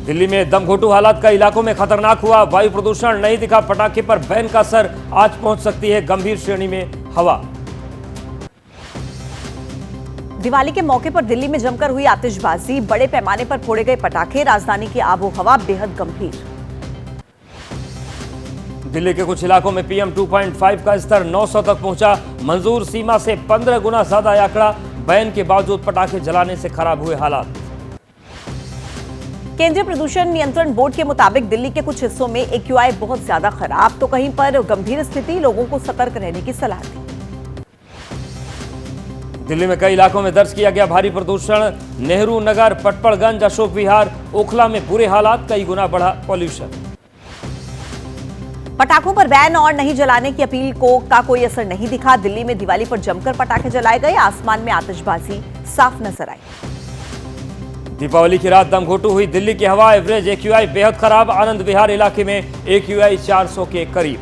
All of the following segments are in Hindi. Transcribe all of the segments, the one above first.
दिल्ली में दमघोटू हालात का इलाकों में खतरनाक हुआ। वायु प्रदूषण नहीं दिखा, पटाखे पर बैन का असर आज पहुंच सकती है गंभीर श्रेणी में हवा। दिवाली के मौके पर दिल्ली में जमकर हुई आतिशबाजी, बड़े पैमाने पर फोड़े गए पटाखे, राजधानी की आबोहवा बेहद गंभीर। दिल्ली के कुछ इलाकों में PM 2.5 का स्तर 900 तक पहुंचा। मंजूर सीमा से 15 गुना ज्यादा आंकड़ा। बैन के बावजूद पटाखे जलाने से खराब हुए हालात। केंद्रीय प्रदूषण नियंत्रण बोर्ड के मुताबिक दिल्ली के कुछ हिस्सों में AQI बहुत ज्यादा खराब, तो कहीं पर गंभीर स्थिति, लोगों को सतर्क रहने की सलाह दी। दिल्ली में कई इलाकों में दर्ज किया गया भारी प्रदूषण। नेहरू नगर, पटपड़गंज, अशोक विहार, ओखला में बुरे हालात, कई गुना बढ़ा पॉल्यूशन। पटाखों पर बैन और नहीं जलाने की अपील का कोई असर नहीं दिखा। दिल्ली में दिवाली पर जमकर पटाखे जलाए गए, आसमान में आतिशबाजी साफ नजर आई। दीपावली की रात दमघोटू हुई दिल्ली की हवा। एवरेज AQI बेहद खराब। आनंद विहार इलाके में AQI 400 के करीब।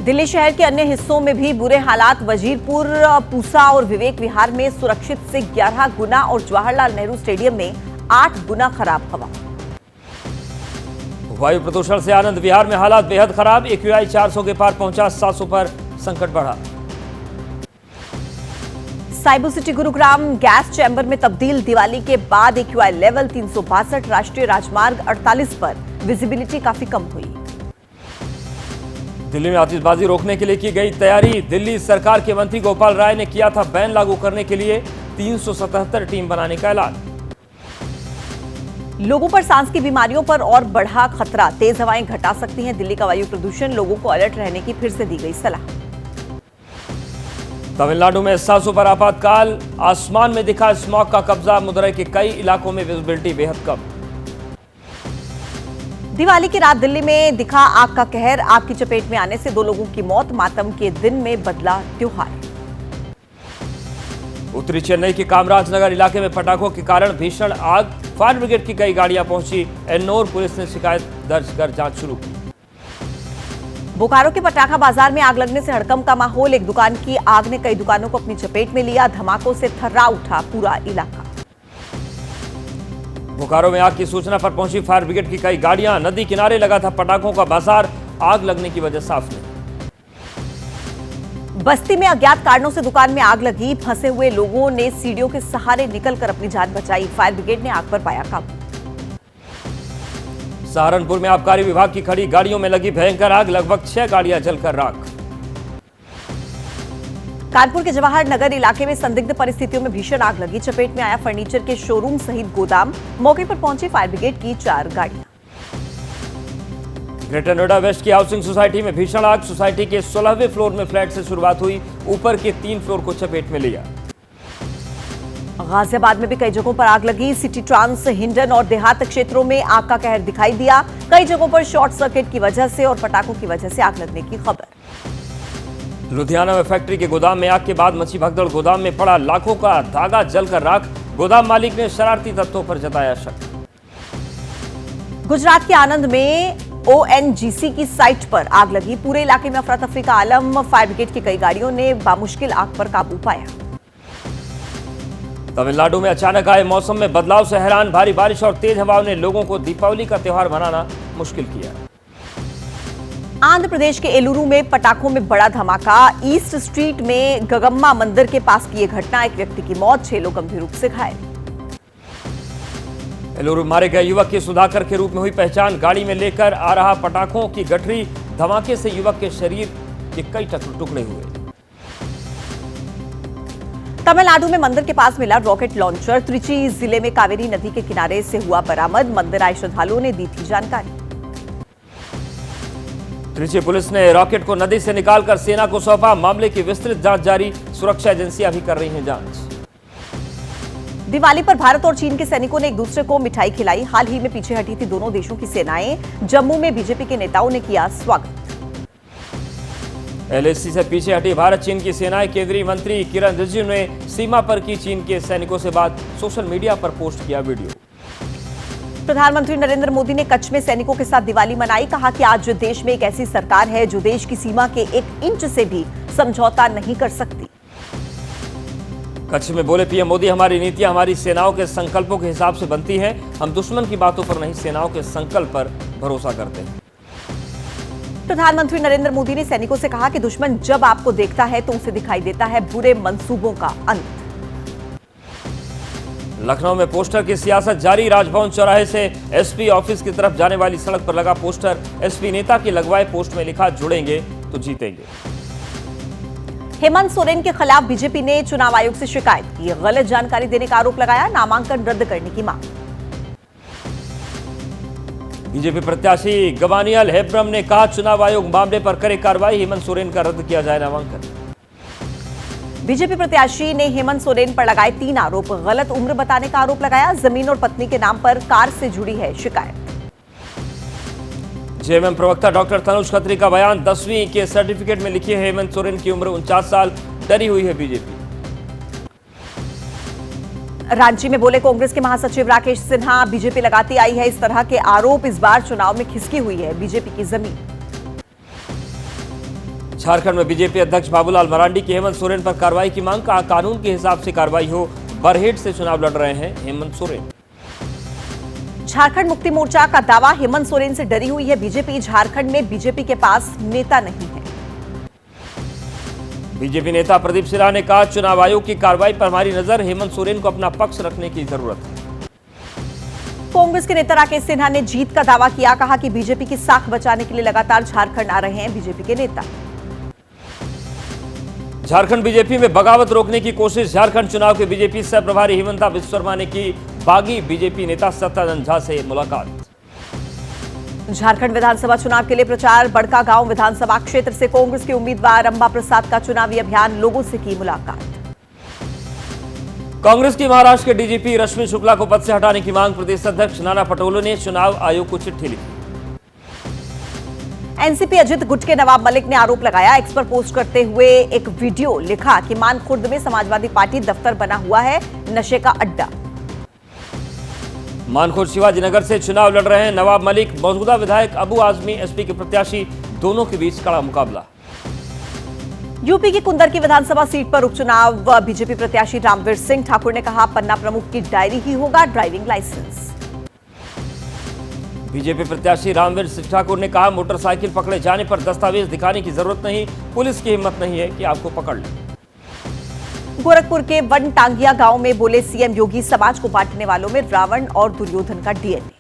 दिल्ली शहर के अन्य हिस्सों में भी बुरे हालात। वजीरपुर, पूसा और विवेक विहार में सुरक्षित से 11 गुना और जवाहरलाल नेहरू स्टेडियम में 8 गुना खराब हवा। वायु प्रदूषण से आनंद विहार में हालात बेहद खराब। AQI 400 के पार पहुंचा, 700 पर संकट बढ़ा। Cyber city Gurugram gas chamber में तब्दील। दिवाली के बाद AQI लेवल 362। राष्ट्रीय राजमार्ग 48 पर विजिबिलिटी काफी कम हुई। दिल्ली में आतिशबाजी रोकने के लिए की गई तैयारी। दिल्ली सरकार के मंत्री गोपाल राय ने किया था बैन लागू करने के लिए 377 टीम बनाने का ऐलान। लोगों पर सांस की बीमारियों पर और बढ़ा खतरा, तेज हवाएं घटा सकती हैं दिल्ली का वायु प्रदूषण, लोगों को अलर्ट रहने की फिर से दी गई सलाह। तमिलनाडु में 700 पर आपातकाल। आसमान में दिखा स्मॉग का कब्जा। मदुरई के कई इलाकों में विजिबिलिटी बेहद कम। दिवाली की रात दिल्ली में दिखा आग का कहर। आग की चपेट में आने से 2 लोगों की मौत। मातम के दिन में बदला त्योहार। उत्तरी चेन्नई के कामराज नगर इलाके में पटाखों के कारण भीषण आग। फायर ब्रिगेड की कई गाड़ियां पहुंची। एन्नोर पुलिस ने शिकायत दर्ज कर जांच शुरू की। बोकारो के पटाखा बाजार में आग लगने से हड़कंप का माहौल। एक दुकान की आग ने कई दुकानों को अपनी चपेट में लिया। धमाकों से थर्रा उठा पूरा इलाका। बोकारो में आग की सूचना पर पहुंची फायर ब्रिगेड की कई गाड़ियां। नदी किनारे लगा था पटाखों का बाजार। आग लगने की वजह साफ नहीं। बस्ती में अज्ञात कारणों से दुकान में आग लगी। फंसे हुए लोगों ने सीढ़ियों के सहारे निकलकर अपनी जान बचाई। फायर ब्रिगेड ने आग पर पाया काबू। सहारनपुर में आबकारी विभाग की खड़ी गाड़ियों में लगी भयंकर आग। लगभग 6 गाड़ियां जलकर राख। कानपुर के जवाहर नगर इलाके में संदिग्ध परिस्थितियों में भीषण आग लगी। चपेट में आया फर्नीचर के शोरूम सहित गोदाम। मौके पर पहुंची फायर ब्रिगेड की 4 गाड़ियां। ग्रेटर नोएडा वेस्ट की हाउसिंग सोसाइटी में भीषण आग। सोसाइटी के 16वें फ्लोर में फ्लैट से शुरुआत हुई, ऊपर के 3 फ्लोर को चपेट में लिया। गाजियाबाद में भी कई जगहों पर आग लगी। सिटी ट्रांस, हिंडन और देहात क्षेत्रों में आग का कहर दिखाई दिया। कई जगहों पर शॉर्ट सर्किट की वजह से और पटाखों की वजह से आग लगने की खबर। लुधियाना में फैक्ट्री के गोदाम में आग के बाद मची भगदड़। गोदाम में पड़ा लाखों का धागा जलकर राख। गोदाम मालिक ने शरारती तत्वों पर जताया शक। गुजरात के आनंद में ONGC की साइट पर आग लगी। पूरे इलाके में अफरा तफरी का आलम। फायर ब्रिगेड की कई गाड़ियों ने बामुश्किल आग पर काबू पाया। तमिलनाडु में अचानक आए मौसम में बदलाव से हैरान। भारी बारिश और तेज हवाओं ने लोगों को दीपावली का त्यौहार मनाना मुश्किल किया। आंध्र प्रदेश के एलुरु में पटाखों में बड़ा धमाका। ईस्ट स्ट्रीट में गगम्मा मंदिर के पास की यह घटना। एक व्यक्ति की मौत, 6 लोग गंभीर रूप से घायल। एलुरु मारे गए युवक की सुधाकर के रूप में हुई पहचान। गाड़ी में लेकर आ रहा पटाखों की गठरी। धमाके से युवक के शरीर के कई टुकड़े हुए। तमिलनाडु में मंदिर के पास मिला रॉकेट लॉन्चर। त्रिची जिले में कावेरी नदी के किनारे से हुआ बरामद। मंदिर आए श्रद्धालुओं ने दी थी जानकारी। त्रिची पुलिस ने रॉकेट को नदी से निकालकर सेना को सौंपा। मामले की विस्तृत जांच जारी। सुरक्षा एजेंसियां भी कर रही हैं जांच। दिवाली पर भारत और चीन के सैनिकों ने एक दूसरे को मिठाई खिलाई। हाल ही में पीछे हटी थी दोनों देशों की सेनाएं। जम्मू में बीजेपी के नेताओं ने किया स्वागत। LAC से पीछे हटी भारत चीन की सेनाएं। केंद्रीय मंत्री किरण रिजिजू ने सीमा पर की चीन के सैनिकों से बात। सोशल मीडिया पर पोस्ट किया वीडियो। प्रधानमंत्री नरेंद्र मोदी ने कच्छ में सैनिकों के साथ दिवाली मनाई। कहा कि आज देश में एक ऐसी सरकार है जो देश की सीमा के 1 इंच से भी समझौता नहीं कर सकती। कच्छ में बोले पीएम मोदी, हमारी नीतियां हमारी सेनाओं के संकल्पों के हिसाब से बनती हैं। हम दुश्मन की बातों पर नहीं, सेनाओं के संकल्प पर भरोसा करते हैं। प्रधानमंत्री नरेंद्र मोदी ने सैनिकों से कहा कि दुश्मन जब आपको देखता है तो उसे दिखाई देता है बुरे मंसूबों का अंत। लखनऊ में पोस्टर की सियासत जारी। राजभवन चौराहे से एसपी ऑफिस की तरफ जाने वाली सड़क पर लगा पोस्टर। एसपी नेता के लगवाए पोस्ट में लिखा, जुड़ेंगे तो जीतेंगे। हेमंत सोरेन के खिलाफ बीजेपी ने चुनाव आयोग से शिकायत की। गलत जानकारी देने का आरोप लगाया। नामांकन रद्द करने की मांग। बीजेपी प्रत्याशी गवानियल हेब्रम ने कहा, चुनाव आयोग मामले पर करे कार्रवाई। हेमंत सोरेन का रद्द किया जाए नामांकन। बीजेपी प्रत्याशी ने हेमंत सोरेन पर लगाए 3 आरोप। गलत उम्र बताने का आरोप लगाया। जमीन और पत्नी के नाम पर कार से जुड़ी है शिकायत। जेएमएम प्रवक्ता डॉक्टर तनुज खत्री का बयान, 10वीं के सर्टिफिकेट में लिखी है हेमंत सोरेन की उम्र 49 साल। डरी हुई है बीजेपी। रांची में बोले कांग्रेस के महासचिव राकेश सिन्हा, बीजेपी लगाती आई है इस तरह के आरोप। इस बार चुनाव में खिसकी हुई है बीजेपी की जमीन। झारखंड में बीजेपी अध्यक्ष बाबूलाल मरांडी की हेमंत सोरेन पर कार्रवाई की मांग। कहा, कानून के हिसाब से कार्रवाई हो। बरहेट से चुनाव लड़ रहे हैं हेमंत सोरेन। झारखंड मुक्ति मोर्चा का दावा, हेमंत सोरेन से डरी हुई है बीजेपी। झारखंड में बीजेपी के पास नेता नहीं है। बीजेपी नेता प्रदीप सिन्हा ने कहा, चुनाव आयोग की कार्रवाई पर हमारी नजर। हेमंत सोरेन को अपना पक्ष रखने की जरूरत है। कांग्रेस के नेता राकेश सिन्हा ने जीत का दावा किया। कहा कि बीजेपी की साख बचाने के लिए लगातार झारखंड आ रहे हैं बीजेपी के नेता। झारखंड बीजेपी में बगावत रोकने की कोशिश। झारखंड चुनाव के बीजेपी सह प्रभारी हिमंता विश्वकर्मा ने की बागी बीजेपी नेता सत्यानंद झा से मुलाकात। झारखंड विधानसभा चुनाव के लिए प्रचार। बड़कागांव विधानसभा क्षेत्र से कांग्रेस के उम्मीदवार अंबा प्रसाद का चुनावी अभियान। लोगों से की मुलाकात। कांग्रेस की महाराष्ट्र के डीजीपी रश्मि शुक्ला को पद से हटाने की मांग। प्रदेश अध्यक्ष नाना पटोले ने चुनाव आयोग को चिट्ठी लिखी। एनसीपी अजित गुट के नवाब मलिक ने आरोप लगाया। एक्स पर पोस्ट करते हुए एक वीडियो लिखा कि मानखुर्द में समाजवादी पार्टी दफ्तर बना हुआ है, नशे का अड्डा। मानखुर्द शिवाजीनगर से चुनाव लड़ रहे हैं नवाब मलिक। मौजूदा विधायक अबू आजमी एसपी के प्रत्याशी। दोनों के बीच कड़ा मुकाबला। यूपी की कुंदर की विधानसभा सीट पर उपचुनाव। बीजेपी प्रत्याशी रामवीर सिंह ठाकुर ने कहा, पन्ना प्रमुख की डायरी ही होगा ड्राइविंग लाइसेंस। बीजेपी प्रत्याशी रामवीर सिंह ठाकुर ने कहा, मोटरसाइकिल पकड़े जाने पर दस्तावेज दिखाने की जरूरत नहीं। पुलिस की हिम्मत नहीं है कि आपको पकड़ ले। गोरखपुर के वन टांगिया गांव में बोले सीएम योगी, समाज को बांटने वालों में रावण और दुर्योधन का डीएनए।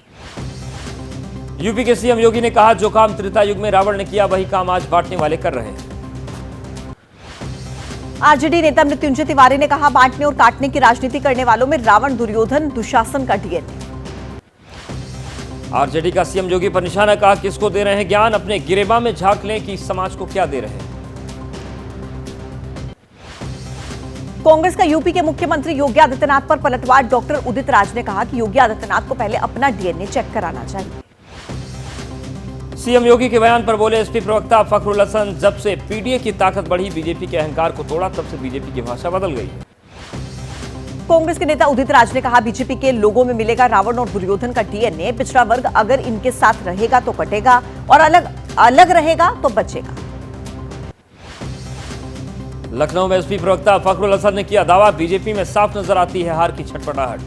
यूपी के सीएम योगी ने कहा, जो काम त्रेता युग में रावण ने किया वही काम आज बांटने वाले कर रहे हैं। आरजेडी नेता मृत्युंजय तिवारी ने कहा, बांटने और काटने की राजनीति करने वालों में रावण, दुर्योधन, दुशासन का डीएनए। आरजेडी का सीएम योगी पर निशाना। कहा, किसको दे रहे हैं ज्ञान, अपने गिरेबा में झांक लें कि समाज को क्या दे रहे हैं। कांग्रेस का यूपी के मुख्यमंत्री योगी आदित्यनाथ पर पलटवार। डॉक्टर उदित राज ने कहा कि योगी आदित्यनाथ को पहले अपना डीएनए चेक कराना चाहिए। सीएम योगी के बयान पर बोले एसपी प्रवक्ता फखरुल हसन, जब से पीडीए की ताकत बढ़ी, बीजेपी के अहंकार को तोड़ा, तब से बीजेपी की भाषा बदल गई है। कांग्रेस के नेता उदित राज ने कहा, बीजेपी के लोगों में मिलेगा रावण और दुर्योधन का डीएनए। पिछड़ा वर्ग अगर इनके साथ रहेगा तो कटेगा और अलग रहेगा तो बचेगा। लखनऊ में एसपी प्रवक्ता फखरुल हसन ने किया दावा, बीजेपी में साफ नजर आती है हार की छटपटाहट।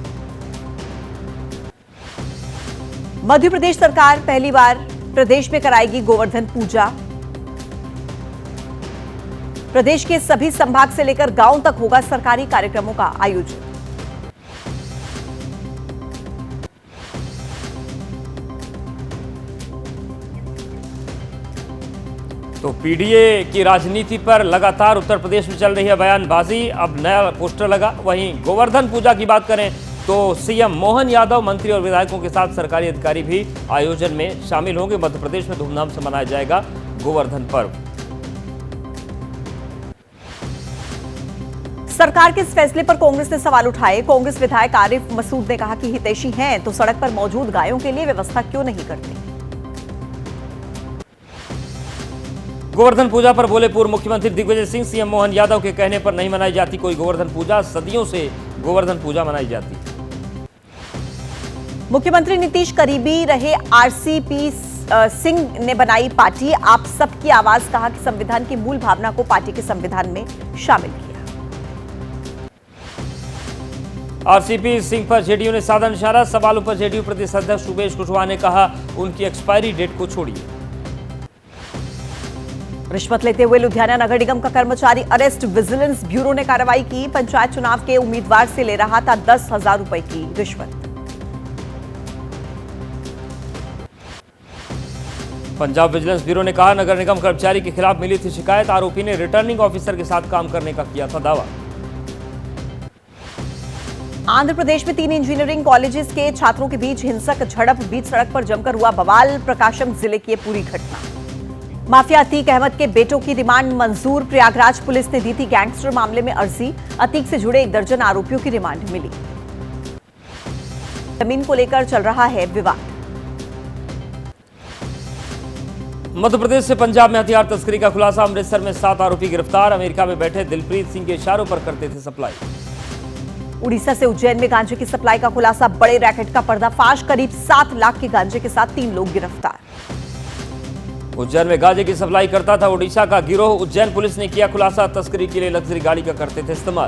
मध्य प्रदेश सरकार पहली बार प्रदेश में कराएगी गोवर्धन पूजा। प्रदेश के सभी संभाग से लेकर गांव तक होगा सरकारी कार्यक्रमों का आयोजन। तो पीडीए की राजनीति पर लगातार उत्तर प्रदेश में चल रही है बयानबाजी। अब नया पोस्टर लगा। वहीं गोवर्धन पूजा की बात करें तो सीएम मोहन यादव, मंत्री और विधायकों के साथ सरकारी अधिकारी भी आयोजन में शामिल होंगे। मध्य प्रदेश में धूमधाम से मनाया जाएगा गोवर्धन पर्व। सरकार के इस फैसले पर कांग्रेस ने सवाल उठाए। कांग्रेस विधायक आरिफ मसूद ने कहा कि हितैषी हैं तो सड़क पर मौजूद गायों के लिए व्यवस्था क्यों नहीं करते। गोवर्धन पूजा पर बोले पूर्व मुख्यमंत्री दिग्विजय सिंह, सीएम मोहन यादव के कहने पर नहीं मनाई जाती कोई गोवर्धन पूजा, सदियों से गोवर्धन पूजा मनाई जाती है। मुख्यमंत्री नीतीश करीबी रहे आरसीपी सिंह ने बनाई पार्टी आप सबकी आवाज। कहा कि संविधान की मूल भावना को पार्टी के संविधान में शामिल किया। आरसीपी सिंह पर जेडीयू ने साधा निशाना। सवालों पर जेडीयू प्रदेश अध्यक्ष उमेश कुशवाहा ने कहा, उनकी एक्सपायरी डेट को छोड़िए। रिश्वत लेते हुए लुधियाना नगर निगम का कर्मचारी अरेस्ट, विजिलेंस ब्यूरो ने कार्रवाई की। पंचायत चुनाव के उम्मीदवार से ले रहा था 10,000 रुपए की रिश्वत। पंजाब विजिलेंस ब्यूरो ने कहा, नगर निगम कर्मचारी के खिलाफ मिली थी शिकायत। आरोपी ने रिटर्निंग ऑफिसर के साथ काम करने का किया था दावा। आंध्र प्रदेश में 3 इंजीनियरिंग कॉलेजेस के छात्रों के बीच हिंसक झड़प, बीच सड़क पर जमकर हुआ बवाल। प्रकाशम जिले की ये पूरी घटना। माफिया अतीक अहमद के बेटों की रिमांड मंजूर। प्रयागराज पुलिस ने दी थी गैंगस्टर मामले में अर्जी। अतीक से जुड़े 1 दर्जन आरोपियों की रिमांड मिली। जमीन को लेकर चल रहा है विवाद। मध्य प्रदेश से पंजाब में हथियार तस्करी का खुलासा। अमृतसर में 7 आरोपी गिरफ्तार। अमेरिका में बैठे दिलप्रीत सिंह के इशारों पर करते थे सप्लाई। उड़ीसा से उज्जैन में गांजे की सप्लाई का खुलासा। बड़े रैकेट का पर्दाफाश। करीब 7 लाख के गांजे के साथ 3 लोग गिरफ्तार। उज्जैन में गांजे की सप्लाई करता था उड़ीसा का गिरोह। उज्जैन पुलिस ने किया खुलासा। तस्करी के लिए लग्जरी गाड़ी का करते थे इस्तेमाल।